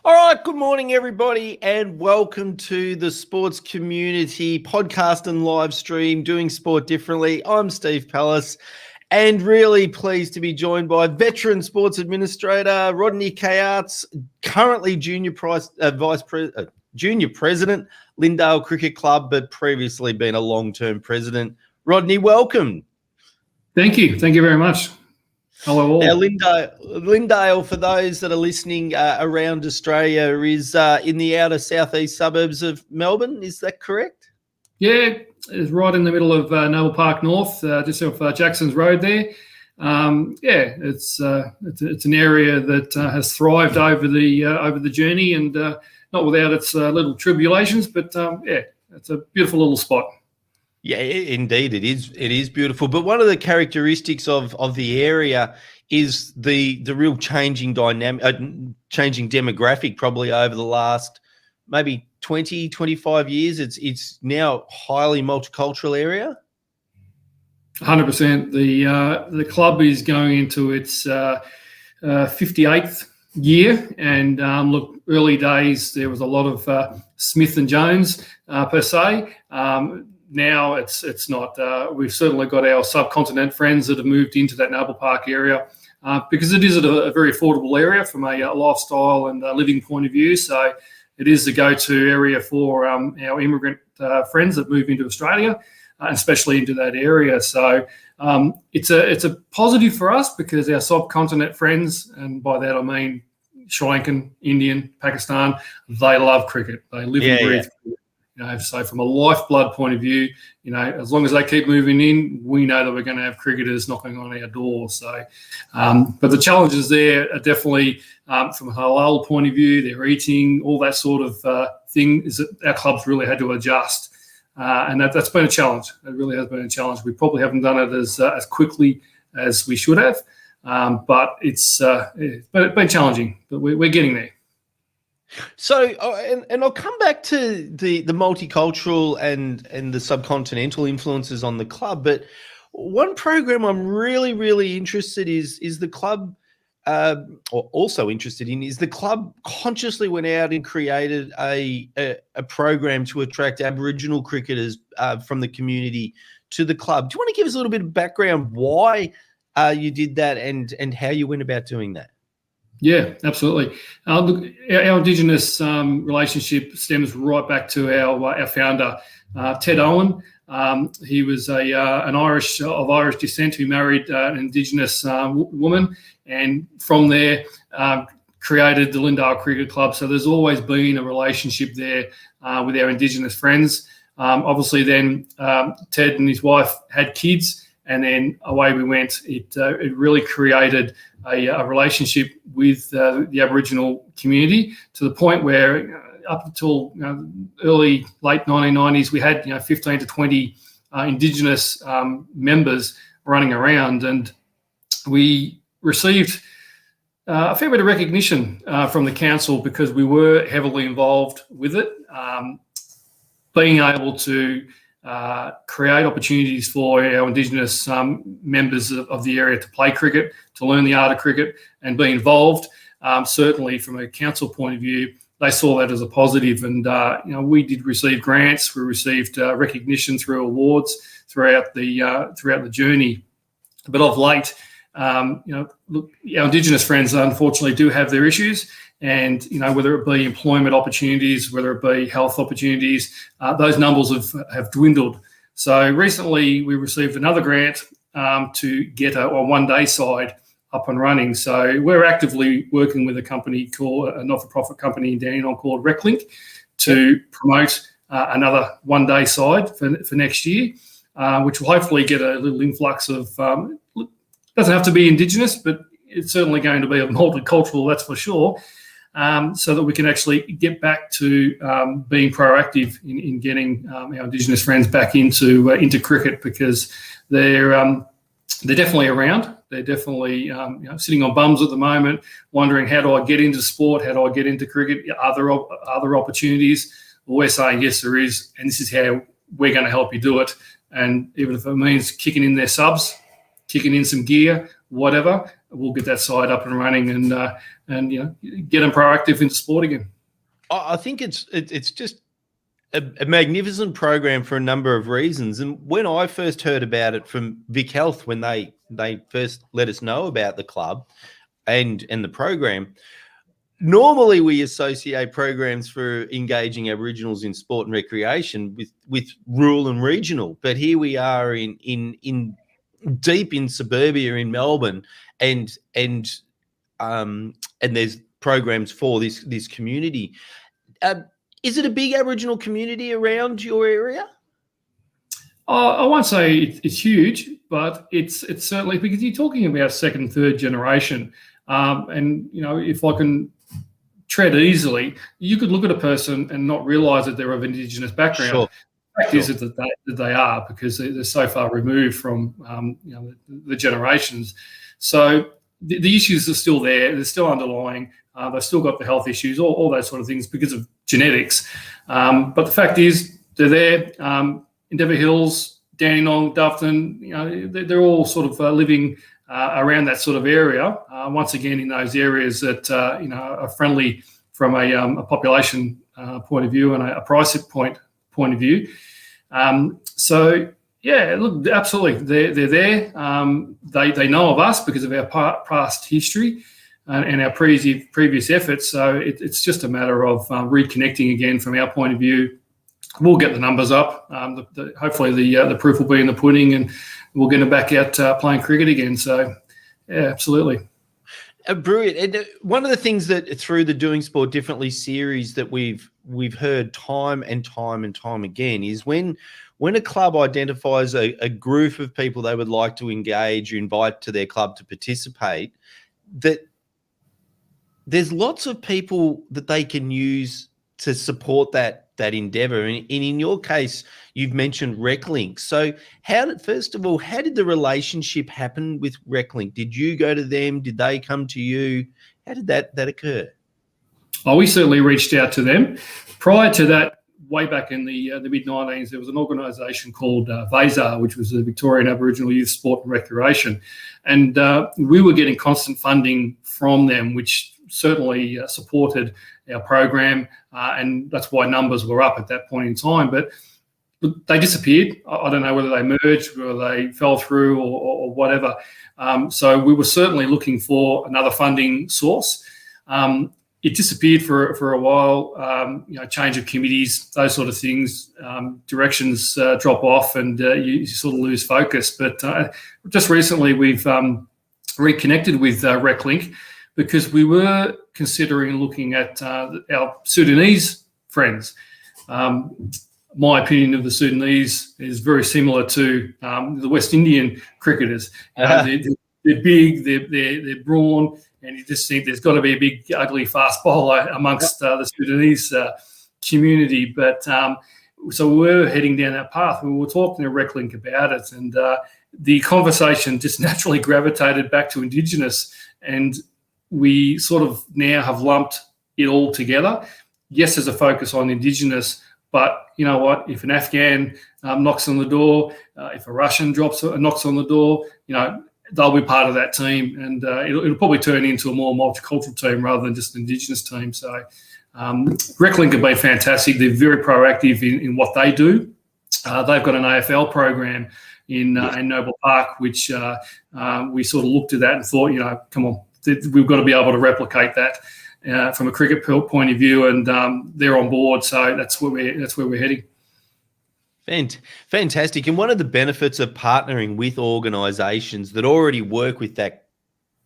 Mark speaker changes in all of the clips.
Speaker 1: All right, good morning, everybody, and welcome to the Sports Community podcast and live stream, Doing Sport Differently. I'm Steve Pallas, and really pleased to be joined by veteran sports administrator Rodney Keyaert, currently junior president, Lyndale Cricket Club, but previously been a long-term president. Rodney, welcome.
Speaker 2: Thank you. Thank you very much. Hello all.
Speaker 1: Now, Lyndale, for those that are listening around Australia, is in the outer southeast suburbs of Melbourne. Is that correct?
Speaker 2: Yeah, it's right in the middle of Noble Park North, just off Jackson's Road there. It's an area that has thrived over the journey, and not without its little tribulations. But it's a beautiful little spot.
Speaker 1: Yeah, indeed, it is. It is beautiful. But one of the characteristics of the area is the real changing demographic probably over the last maybe 20, 25 years. It's now a highly multicultural area.
Speaker 2: 100%. The club is going into its 58th year, and look, early days there was a lot of Smith and Jones per se. Now it's not. We've certainly got our subcontinent friends that have moved into that Noble Park area because it is a very affordable area from a lifestyle and living point of view. So it is the go-to area for our immigrant friends that move into Australia, especially into that area. So it's a positive for us because our subcontinent friends, and by that I mean Sri Lankan, Indian, Pakistan, they love cricket. They live and breathe cricket. So from a lifeblood point of view, as long as they keep moving in, we know that we're going to have cricketers knocking on our door. So, but the challenges there are definitely from a halal point of view, their eating, all that sort of thing, is that our clubs really had to adjust. And that's been a challenge. It really has been a challenge. We probably haven't done it as quickly as we should have, but it's been challenging, but we're getting there.
Speaker 1: So, and I'll come back to the multicultural and the subcontinental influences on the club. But one program I'm really, really interested is the club, or also interested in, is the club consciously went out and created a program to attract Aboriginal cricketers from the community to the club. Do you want to give us a little bit of background why you did that and how you went about doing that?
Speaker 2: Yeah, absolutely. Look, our Indigenous relationship stems right back to our founder, Ted Owen. He was an Irish descent who married an Indigenous woman, and from there created the Lyndale Cricket Club. So there's always been a relationship there with our Indigenous friends. Obviously, then Ted and his wife had kids, and then away we went. It really created a relationship with the Aboriginal community to the point where up until late 1990s, we had 15 to 20 Indigenous members running around, and we received a fair bit of recognition from the council because we were heavily involved with it, being able to create opportunities for our Indigenous members of the area to play cricket, to learn the art of cricket and be involved. Certainly from a council point of view, they saw that as a positive, and we did receive grants. We received recognition through awards throughout the journey. But of late, look, our Indigenous friends unfortunately do have their issues, and whether it be employment opportunities, whether it be health opportunities, those numbers have dwindled. So recently we received another grant to get a one-day side up and running. So we're actively working with a company called a not-for-profit company in Dandenong called RecLink to promote another one-day side for next year, which will hopefully get a little influx of. Doesn't have to be Indigenous, but it's certainly going to be multicultural, that's for sure. So that we can actually get back to being proactive in getting our Indigenous friends back into cricket, because they're definitely around. They're definitely sitting on bums at the moment, wondering, how do I get into sport? How do I get into cricket? Other opportunities? Well, we're saying yes, there is, and this is how we're going to help you do it. And even if it means kicking in their subs, kicking in some gear, whatever, we'll get that side up and running, and and get them proactive into sport again.
Speaker 1: I think it's just a magnificent program for a number of reasons. And when I first heard about it from Vic Health, when they first let us know about the club and the program, normally we associate programs for engaging Aboriginals in sport and recreation with rural and regional, but here we are in deep in suburbia in Melbourne, and there's programs for this community. Is it a big Aboriginal community around your area?
Speaker 2: I won't say it's huge, but it's certainly, because you're talking about second, third generation. And, if I can tread easily, you could look at a person and not realise that they're of Indigenous background.
Speaker 1: Sure.
Speaker 2: The fact is that they are, because they're so far removed from the generations. So the issues are still there. They're still underlying. They've still got the health issues, all those sort of things because of genetics. But the fact is, they're there. Endeavour Hills, Dandenong, Doveton, they're all sort of living around that sort of area. Once again, in those areas that are friendly from a population point of view and a price point of view. So yeah, look, absolutely, they're there. They know of us because of our past history and our previous efforts. So it's just a matter of reconnecting again from our point of view. We'll get the numbers up. Hopefully the proof will be in the pudding, and we'll get them back out playing cricket again. So yeah, absolutely.
Speaker 1: Brilliant. And one of the things that through the Doing Sport Differently series that we've heard time and time again is when a club identifies a group of people they would like to engage or invite to their club to participate, that there's lots of people that they can use to support that endeavour. And in your case, you've mentioned RecLink. So first of all, how did the relationship happen with RecLink? Did you go to them? Did they come to you? How did that occur?
Speaker 2: Oh, we certainly reached out to them. Prior to that, way back in the mid-90s, there was an organisation called VASAR, which was the Victorian Aboriginal Youth Sport and Recreation. And we were getting constant funding from them, which certainly supported our program, and that's why numbers were up at that point in time. But they disappeared. I don't know whether they merged, whether they fell through or whatever. So we were certainly looking for another funding source. It disappeared for a while, change of committees, those sort of things, directions drop off, and you sort of lose focus. But just recently we've reconnected with RecLink, because we were considering looking at our Sudanese friends. My opinion of the Sudanese is very similar to the West Indian cricketers. They're big, they're brawn, and you just think there's got to be a big, ugly, fast bowler amongst the Sudanese community. But so we're heading down that path. We were talking to RecLink about it, and the conversation just naturally gravitated back to Indigenous, and we sort of now have lumped it all together. Yes, there's a focus on Indigenous, but you know what? If an Afghan knocks on the door, if a Russian knocks on the door, they'll be part of that team, and it'll probably turn into a more multicultural team rather than just an Indigenous team. So RecLink have been fantastic. They're very proactive in what they do. They've got an AFL program in Noble Park, which we sort of looked at that and thought, come on, we've got to be able to replicate that from a cricket point of view, and they're on board. So that's where we're heading.
Speaker 1: Fantastic. And one of the benefits of partnering with organisations that already work with that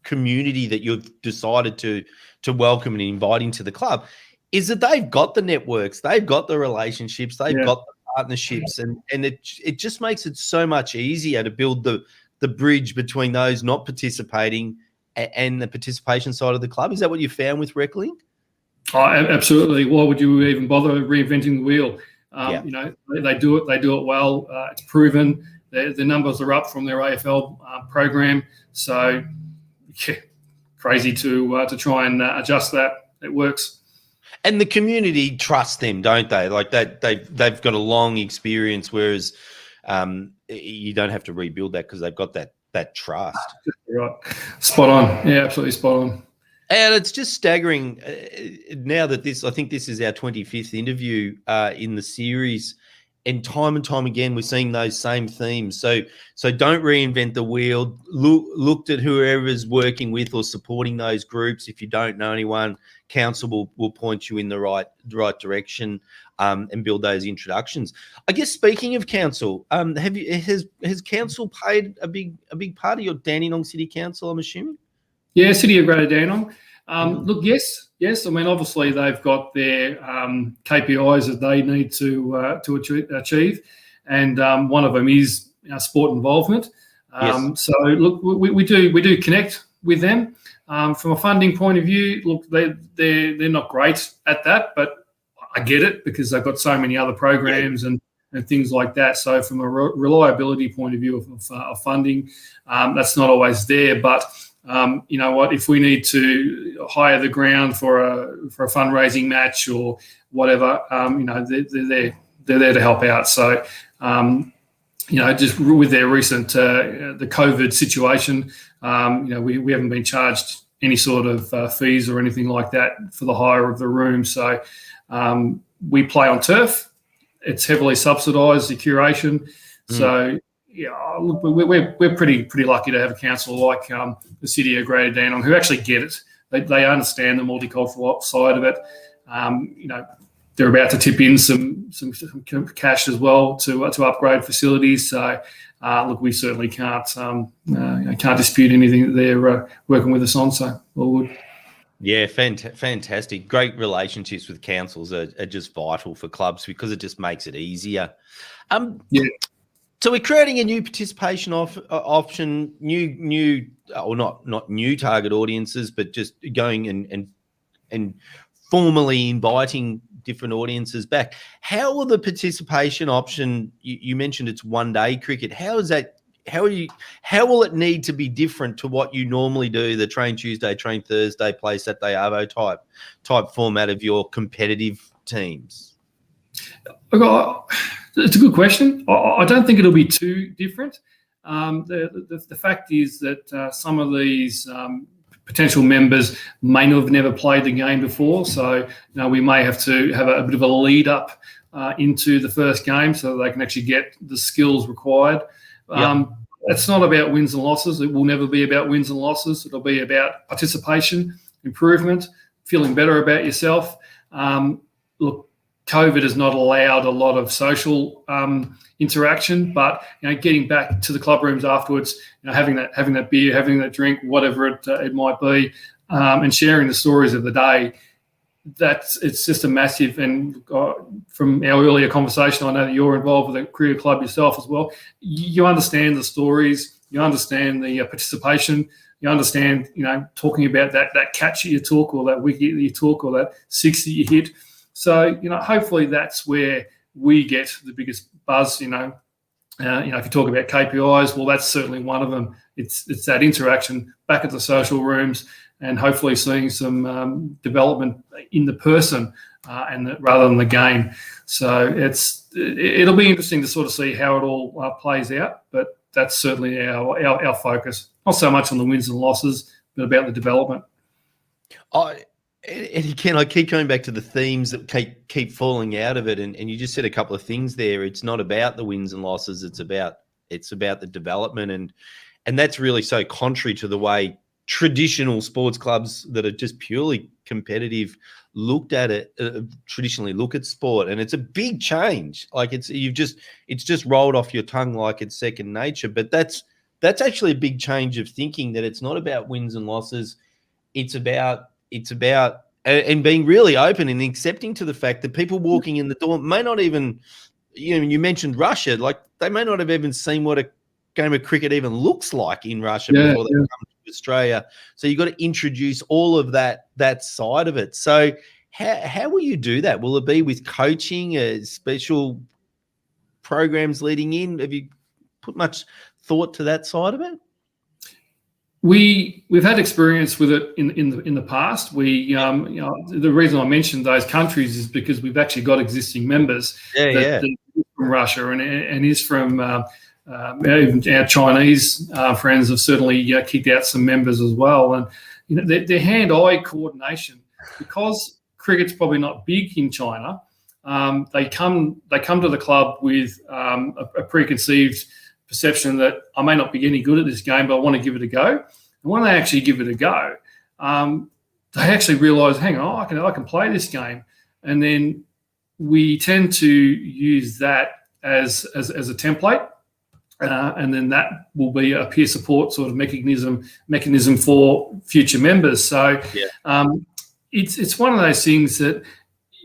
Speaker 1: community that you've decided to welcome and invite into the club is that they've got the networks, they've got the relationships, they've got the partnerships, and it just makes it so much easier to build the bridge between those not participating and the participation side of the club. Is that what you found with RecLink?
Speaker 2: Oh, absolutely. Why would you even bother reinventing the wheel? They do it well. It's proven. The numbers are up from their AFL program. So, yeah, crazy to try and adjust that. It works.
Speaker 1: And the community trusts them, don't they? Like they've got a long experience, whereas you don't have to rebuild that because they've got that trust.
Speaker 2: Right. Spot on. Yeah, absolutely spot on.
Speaker 1: And it's just staggering now that I think this is our 25th interview in the series, and time again, we're seeing those same themes. So don't reinvent the wheel. Looked at whoever's working with or supporting those groups. If you don't know anyone, council will point you in the right direction and build those introductions. I guess speaking of council, has council played a big part of your Dandenong City Council, I'm assuming?
Speaker 2: Yeah, City of Greater Dandenong. Look, yes. I mean, obviously they've got their KPIs that they need to achieve, and one of them is sport involvement.
Speaker 1: Yes.
Speaker 2: So look, we do connect with them from a funding point of view. Look, they're not great at that, but I get it because they've got so many other programs and things like that. So from a reliability point of view of funding, that's not always there, but you know what? If we need to hire the ground for a fundraising match or whatever, you know, they're there to help out. So, you know, just with their recent the COVID situation, you know, we haven't been charged any sort of fees or anything like that for the hire of the room. So we play on turf. It's heavily subsidised, the curation. So. Yeah, look, we're pretty lucky to have a council like the City of Greater Dandenong who actually get it. They understand the multicultural side of it. You know, they're about to tip in some cash as well to upgrade facilities. So, look, we certainly can't dispute anything that they're working with us on. So, all good.
Speaker 1: Yeah, fantastic. Great relationships with councils are just vital for clubs because it just makes it easier.
Speaker 2: Yeah.
Speaker 1: So we're creating a new participation option, new or not new target audiences, but just going and formally inviting different audiences back. How will the participation option? You mentioned it's 1 day cricket. How is that? How will it need to be different to what you normally do? The train Tuesday, train Thursday, play Saturday Arvo type format of your competitive teams.
Speaker 2: It's a good question. I don't think it'll be too different. The fact is that some of these potential members may have never played the game before, so you know, we may have to have a bit of a lead up into the first game so that they can actually get the skills required. It's not about wins and losses. It will never be about wins and losses. It'll be about participation, improvement, feeling better about yourself. Look, COVID has not allowed a lot of social interaction, but you know, getting back to the club rooms afterwards, you know, having that beer, having that drink, whatever it might be, and sharing the stories of the day. It's just a massive. And from our earlier conversation, I know that you're involved with the Cricket Club yourself as well. You understand the stories, you understand the participation. You understand, you know, talking about that catch that you took, or that wicket that you took, or that six that you hit. So, you know, hopefully that's where we get the biggest buzz. You know, if you talk about KPIs, well, that's certainly one of them. It's that interaction back at the social rooms, and hopefully seeing some development in the person rather than the game. So it'll be interesting to sort of see how it all plays out. But that's certainly our focus. Not so much on the wins and losses, but about the development.
Speaker 1: And again, I keep coming back to the themes that keep falling out of it. And you just said a couple of things there. It's not about the wins and losses. It's about the development. And that's really so contrary to the way traditional sports clubs that are just purely competitive traditionally look at sport. And it's a big change. Like it's just rolled off your tongue like it's second nature. But that's actually a big change of thinking, that it's not about wins and losses. It's about and being really open and accepting to the fact that people walking in the door may not even, you know, you mentioned Russia, like they may not have even seen what a game of cricket even looks like in Russia before they come to Australia. So you've got to introduce all of that side of it. So how will you do that? Will it be with coaching, special programs leading in? Have you put much thought to that side of it?
Speaker 2: We've had experience with it in the past. You know, the reason I mentioned those countries is because we've actually got existing members that from Russia and is from even our Chinese friends have certainly kicked out some members as well. And their hand-eye coordination, because cricket's probably not big in China. They come to the club with a preconceived perception that I may not be any good at this game, but I want to give it a go. And when they actually give it a go, they actually realise, hang on, I can play this game. And then we tend to use that as a template, and then that will be a peer support sort of mechanism for future members. So it's one of those things that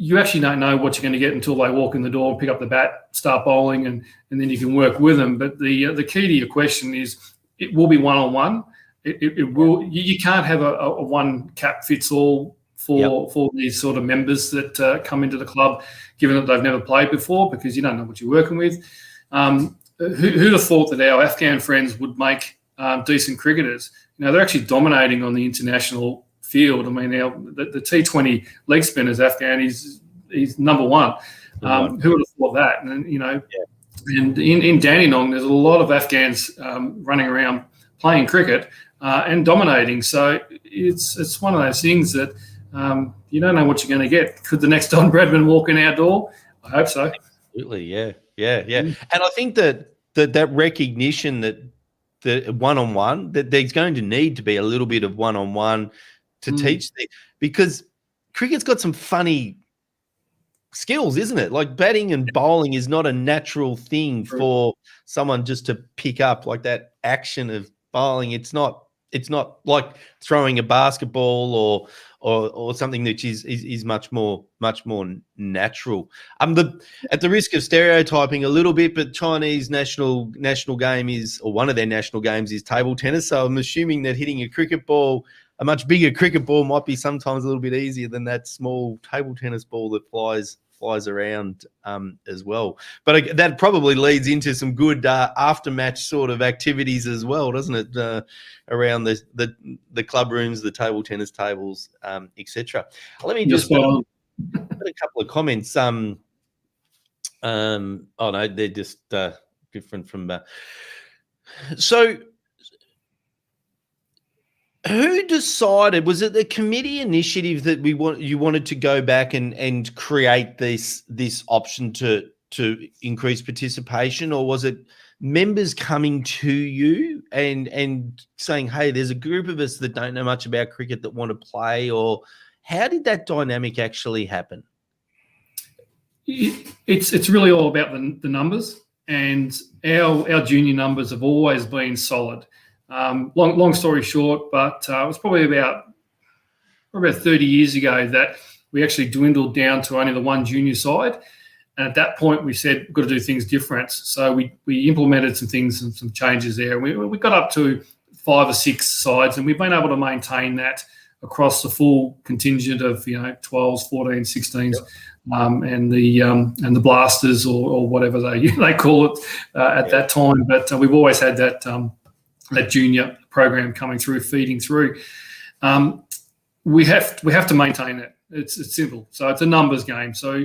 Speaker 2: you actually don't know what you're going to get until they walk in the door, pick up the bat, start bowling, and then you can work with them. But the key to your question is it will be one-on-one. It will. You can't have a one cap fits all for these sort of members that come into the club, given that they've never played before, because you don't know what you're working with. Who'd have thought that our Afghan friends would make decent cricketers? They're actually dominating on the international field. I mean, the T20 leg spinners, Afghan, he's number one. Who would have thought that? And and in Dandenong, there's a lot of Afghans running around playing cricket and dominating. So it's one of those things that you don't know what you're going to get. Could the next Don Bradman walk in our door? I hope so.
Speaker 1: Absolutely, yeah. And I think that recognition that the one-on-one, that there's going to need to be a little bit of one-on-one to teach them, because cricket's got some funny skills, isn't it? Like batting and bowling is not a natural thing for someone just to pick up, like that action of bowling. It's not like throwing a basketball or something that is much more natural. At the risk of stereotyping a little bit, but Chinese national game is, or one of their national games is table tennis. So I'm assuming that hitting a much bigger cricket ball might be sometimes a little bit easier than that small table tennis ball that flies around as well. But that probably leads into some good after-match sort of activities as well, doesn't it? Around the club rooms, the table tennis tables, etc. Let me just put a couple of comments. Oh no, they're just different from. So, who decided? Was it the committee initiative that you wanted to go back and create this option to increase participation, or was it members coming to you and saying, hey, there's a group of us that don't know much about cricket that want to play? Or how did that dynamic actually happen?
Speaker 2: It's really all about the numbers, and our junior numbers have always been solid. Long story short, but it was probably about 30 years ago that we actually dwindled down to only the one junior side. And at that point, we said we've got to do things different. So we implemented some things and some changes there. We got up to 5 or 6 sides, and we've been able to maintain that across the full contingent of 12s, 14s, 16s, and the blasters or whatever they call it at that time. But we've always had that junior program coming through, feeding through. We have to maintain that. It's simple. So it's a numbers game. So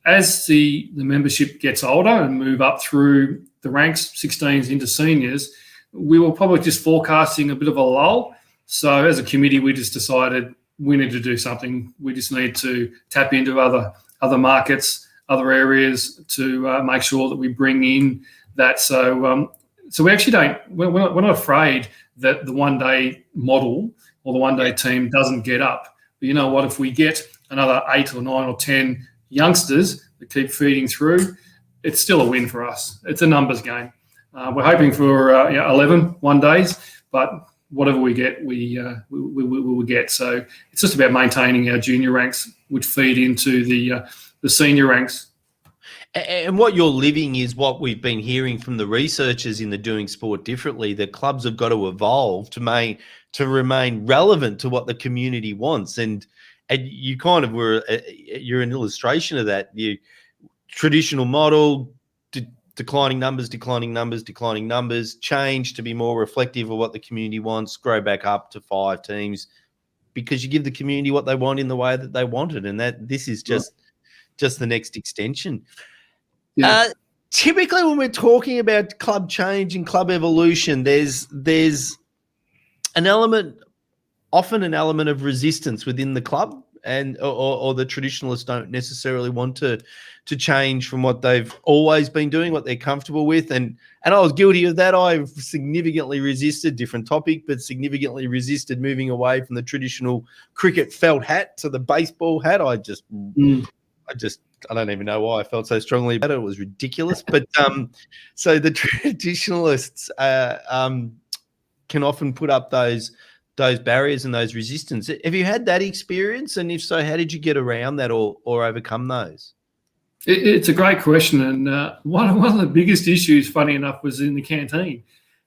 Speaker 2: as the membership gets older and move up through the ranks, 16s into seniors, we were probably just forecasting a bit of a lull. So as a committee, we just decided we need to do something. We just need to tap into other markets, other areas to make sure that we bring in that. So we actually we're not afraid that the one-day model or the one-day team doesn't get up. But you know what? If we get another 8 or 9 or 10 youngsters that keep feeding through, it's still a win for us. It's a numbers game. We're hoping for 11 one-days, but whatever we get, we will get. So it's just about maintaining our junior ranks, which feed into the senior ranks.
Speaker 1: And what you're living is what we've been hearing from the researchers in the Doing Sport Differently, that clubs have got to evolve to remain relevant to what the community wants. And you kind of you're an illustration of that. The traditional model, declining numbers, change to be more reflective of what the community wants, grow back up to 5 teams, because you give the community what they want in the way that they want it. And this is just the next extension. Yeah. Typically, when we're talking about club change and club evolution, there's an element often an element of resistance within the club, and or the traditionalists don't necessarily want to change from what they've always been doing, what they're comfortable with. And I was guilty of that. I've significantly resisted, different topic, but significantly resisted moving away from the traditional cricket felt hat to the baseball hat. I don't even know why I felt so strongly about it. It was ridiculous. But so the traditionalists can often put up those barriers and those resistance. Have you had that experience? And if so, how did you get around that or overcome those?
Speaker 2: It's a great question. And one of the biggest issues, funny enough, was in the canteen.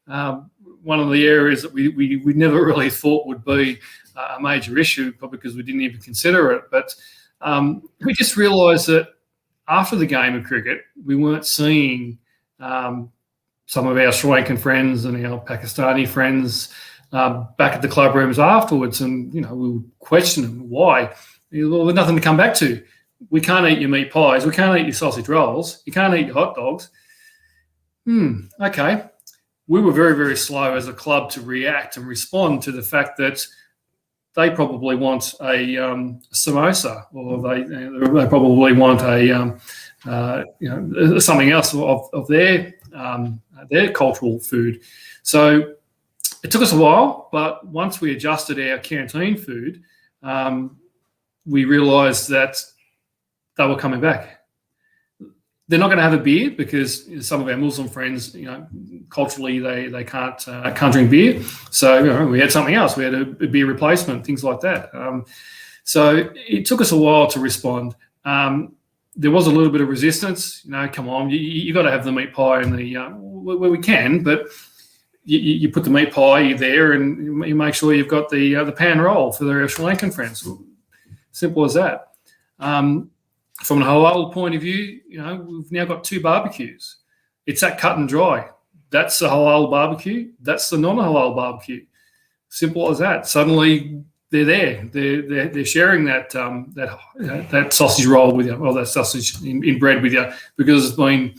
Speaker 2: One of the areas that we never really thought would be a major issue, probably because we didn't even consider it. But we just realised that after the game of cricket, we weren't seeing some of our Sri Lankan friends and our Pakistani friends back at the club rooms afterwards, and we would question them why. Well, there's nothing to come back to. We can't eat your meat pies. We can't eat your sausage rolls. You can't eat your hot dogs. Okay. We were very, very slow as a club to react and respond to the fact that they probably want a samosa, or they probably want a something else of their cultural food. So it took us a while, but once we adjusted our canteen food, we realised that they were coming back. They're not going to have a beer because some of our Muslim friends, culturally they can't drink beer. So we had something else. We had a beer replacement, things like that. So it took us a while to respond. There was a little bit of resistance. Come on, you got to have the meat pie and the where we can, but you put the meat pie there, and you make sure you've got the pan roll for the Sri Lankan friends. Simple as that. From a halal point of view, we've now got 2 barbecues. It's that cut and dry. That's the halal barbecue. That's the non-halal barbecue. Simple as that. Suddenly they're there. They're sharing that that sausage roll with you, or that sausage in bread with you, because it's been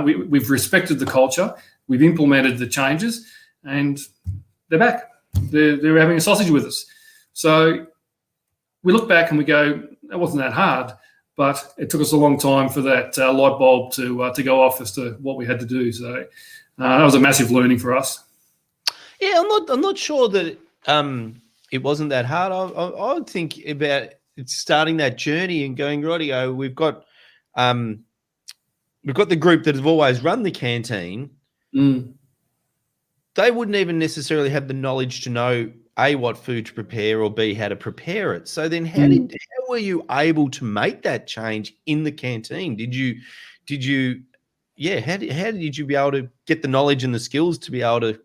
Speaker 2: we've respected the culture. We've implemented the changes, and they're back. They're having a sausage with us. So we look back and we go, that wasn't that hard. But it took us a long time for that light bulb to go off as to what we had to do. So that was a massive learning for us.
Speaker 1: Yeah, I'm not sure that it wasn't that hard. I would think about starting that journey and going, rightio, we've got the group that have always run the canteen. They wouldn't even necessarily have the knowledge to know A, what food to prepare, or B, how to prepare it. So then how were you able to make that change in the canteen? How did you be able to get the knowledge and the skills to be able to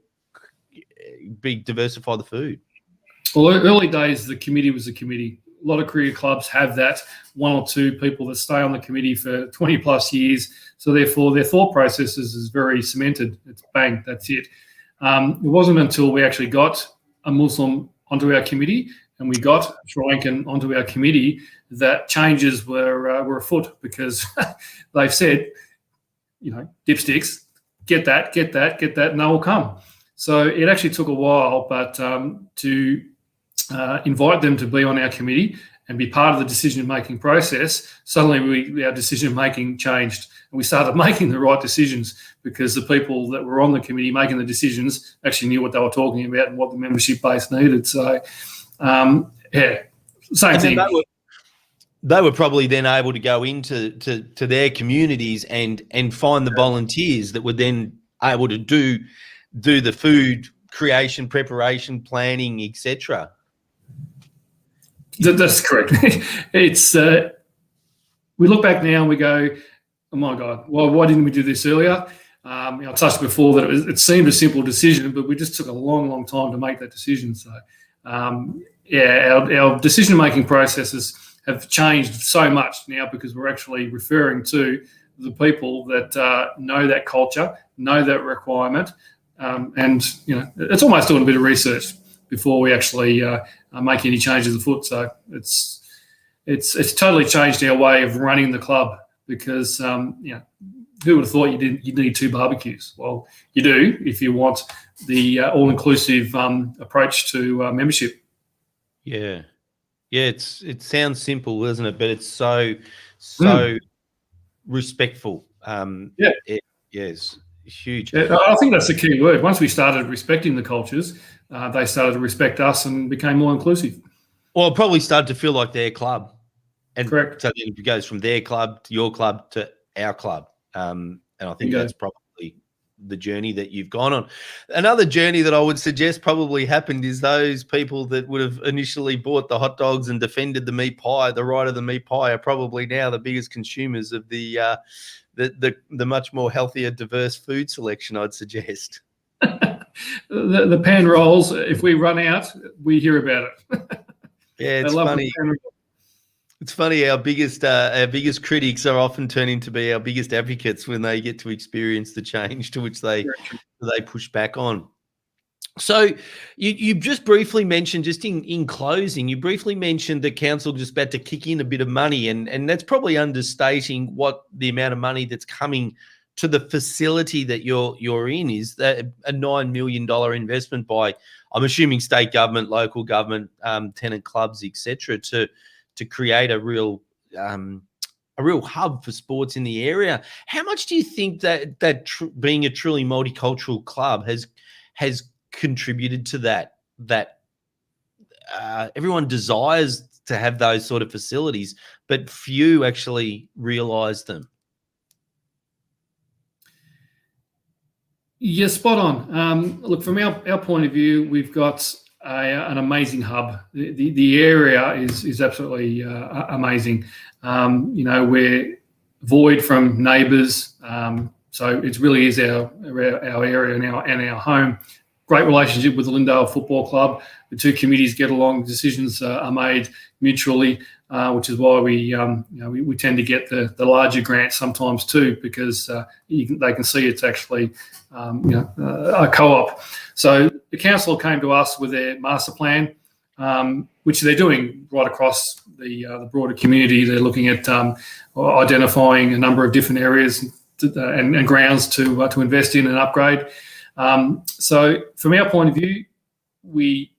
Speaker 1: diversify the food?
Speaker 2: Well, early days, the committee was a committee. A lot of cricket clubs have that 1 or 2 people that stay on the committee for 20 plus years. So therefore their thought processes is very cemented. It's bang, that's it. It wasn't until we actually got a Muslim onto our committee and we got Sri Lankan onto our committee that changes were afoot, because they've said, dipsticks, get that, and they will come. So it actually took a while, but to invite them to be on our committee and be part of the decision-making process, suddenly our decision-making changed, and we started making the right decisions because the people that were on the committee making the decisions actually knew what they were talking about and what the membership base needed. So, same thing.
Speaker 1: They were probably then able to go into their communities and find the volunteers that were then able to do the food creation, preparation, planning, etc.
Speaker 2: That's correct. It's we look back now and we go, oh my God, well, why didn't we do this earlier? I touched before that it seemed a simple decision, but we just took a long, long time to make that decision. So, our decision-making processes have changed so much now because we're actually referring to the people that know that culture, know that requirement, and it's almost doing a bit of research before we actually make any changes afoot. So it's totally changed our way of running the club, because who would have thought you'd need 2 barbecues? Well, you do if you want the all-inclusive approach to membership.
Speaker 1: Yeah. Yeah, it sounds simple, doesn't it? But it's so
Speaker 2: Mm.
Speaker 1: respectful.
Speaker 2: Yeah.
Speaker 1: Yes, huge.
Speaker 2: Yeah, I think that's the key word. Once we started respecting the cultures, they started to respect us and became more inclusive.
Speaker 1: Well, it probably started to feel like their club, and
Speaker 2: Correct.
Speaker 1: so then it goes from their club to your club to our club. And I think
Speaker 2: Bingo.
Speaker 1: that's probably the journey that you've gone on. Another journey that I would suggest probably happened is those people that would have initially bought the hot dogs and defended the meat pie, the right of the meat pie, are probably now the biggest consumers of the much more healthier, diverse food selection, I'd suggest.
Speaker 2: The pan rolls, if we run out, we hear about it.
Speaker 1: Yeah,
Speaker 2: They
Speaker 1: it's
Speaker 2: love
Speaker 1: funny.
Speaker 2: the pan roll.
Speaker 1: It's funny. Our biggest critics are often turning to be our biggest advocates when they get to experience the change to which they push back on. So you just briefly mentioned, just in closing, you briefly mentioned the council just about to kick in a bit of money, and that's probably understating what the amount of money that's coming to the facility that you're in. Is that a $9 million investment by, I'm assuming, state government, local government, tenant clubs, etc., to create a real hub for sports in the area. How much do you think that being a truly multicultural club has contributed to that everyone desires to have those sort of facilities, but few actually realize them?
Speaker 2: Yeah, spot on. Look, from our point of view, we've got an amazing hub. The area is absolutely amazing. We're void from neighbours, so it really is our area and our home. Great relationship with the Lyndale Football Club. The two committees get along. Decisions are made mutually, which is why we tend to get the larger grants sometimes too, because they can see it's actually a co-op. So the council came to us with their master plan, which they're doing right across the broader community. They're looking at identifying a number of different areas and grounds to invest in and upgrade. So from our point of view, we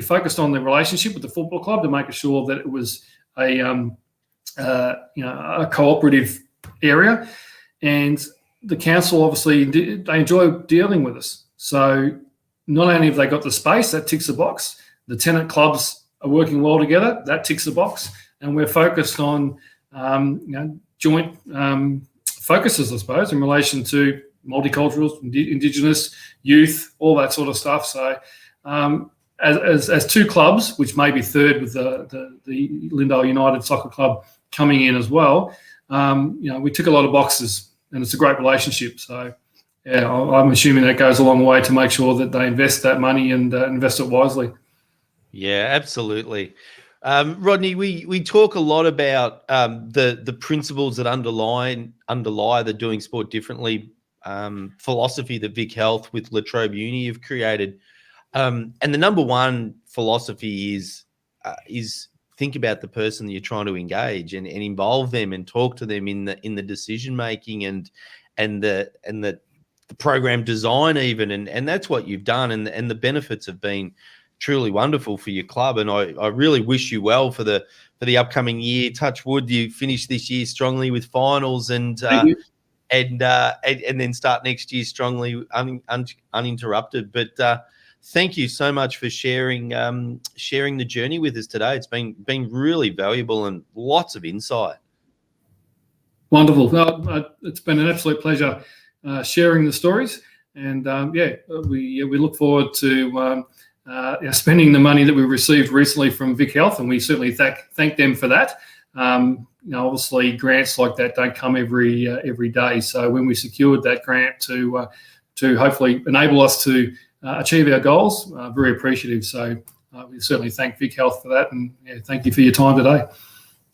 Speaker 2: focused on the relationship with the football club to make sure that it was a cooperative area, and the council obviously they enjoy dealing with us. So not only have they got the space, that ticks the box. The tenant clubs are working well together, that ticks the box, and we're focused on joint focuses, I suppose, in relation to multicultural, Indigenous, youth, all that sort of stuff. So as two clubs, which may be third with the Lyndale United Soccer Club coming in as well, we tick a lot of boxes, and it's a great relationship. So yeah, I'm assuming that goes a long way to make sure that they invest that money and invest it wisely.
Speaker 1: Yeah, absolutely. Rodney, we talk a lot about the principles that underlie the doing sport differently philosophy that Vic Health with La Trobe Uni have created, and the number one philosophy is think about the person that you're trying to engage and involve them and talk to them in the decision making and the program design even, and that's what you've done, and the benefits have been truly wonderful for your club, and I really wish you well for the upcoming year. Touch wood, you finish this year strongly with finals, and then start next year strongly, uninterrupted. But thank you so much for sharing the journey with us today. It's been really valuable and lots of insight.
Speaker 2: Wonderful. It's been an absolute pleasure sharing the stories, and we look forward to spending the money that we received recently from Vic Health, and we certainly thank them for that. Obviously, grants like that don't come every day. So when we secured that grant to hopefully enable us to achieve our goals, very appreciative. So we certainly thank Vic Health for that, and thank you for your time today.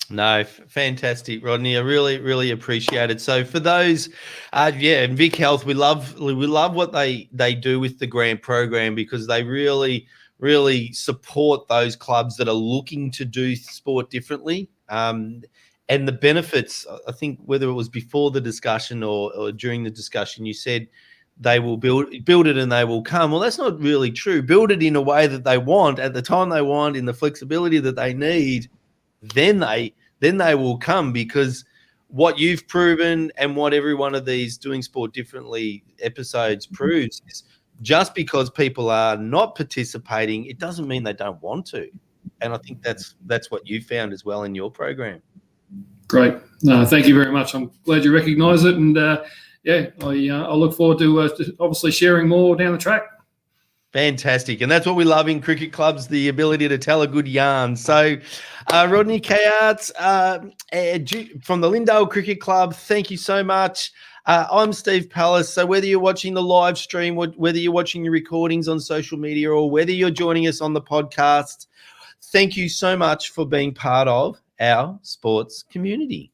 Speaker 1: No, fantastic, Rodney. I really, really appreciate it. So for those, and Vic Health, we love what they do with the grant program, because they really, really support those clubs that are looking to do sport differently. And the benefits, I think, whether it was before the discussion or during the discussion, you said they will build it and they will come. Well, that's not really true. Build it in a way that they want at the time they want, in the flexibility that they need, then they will come, because what you've proven and what every one of these Doing Sport Differently episodes proves is just because people are not participating, it doesn't mean they don't want to. And I think that's what you found as well in your program.
Speaker 2: Great. Thank you very much. I'm glad you recognise it. And I look forward to obviously sharing more down the track.
Speaker 1: Fantastic. And that's what we love in cricket clubs, the ability to tell a good yarn. So Rodney Keyaert from the Lyndale Cricket Club, thank you so much. I'm Steve Pallas. So whether you're watching the live stream, whether you're watching your recordings on social media, or whether you're joining us on the podcast, thank you so much for being part of our sports community.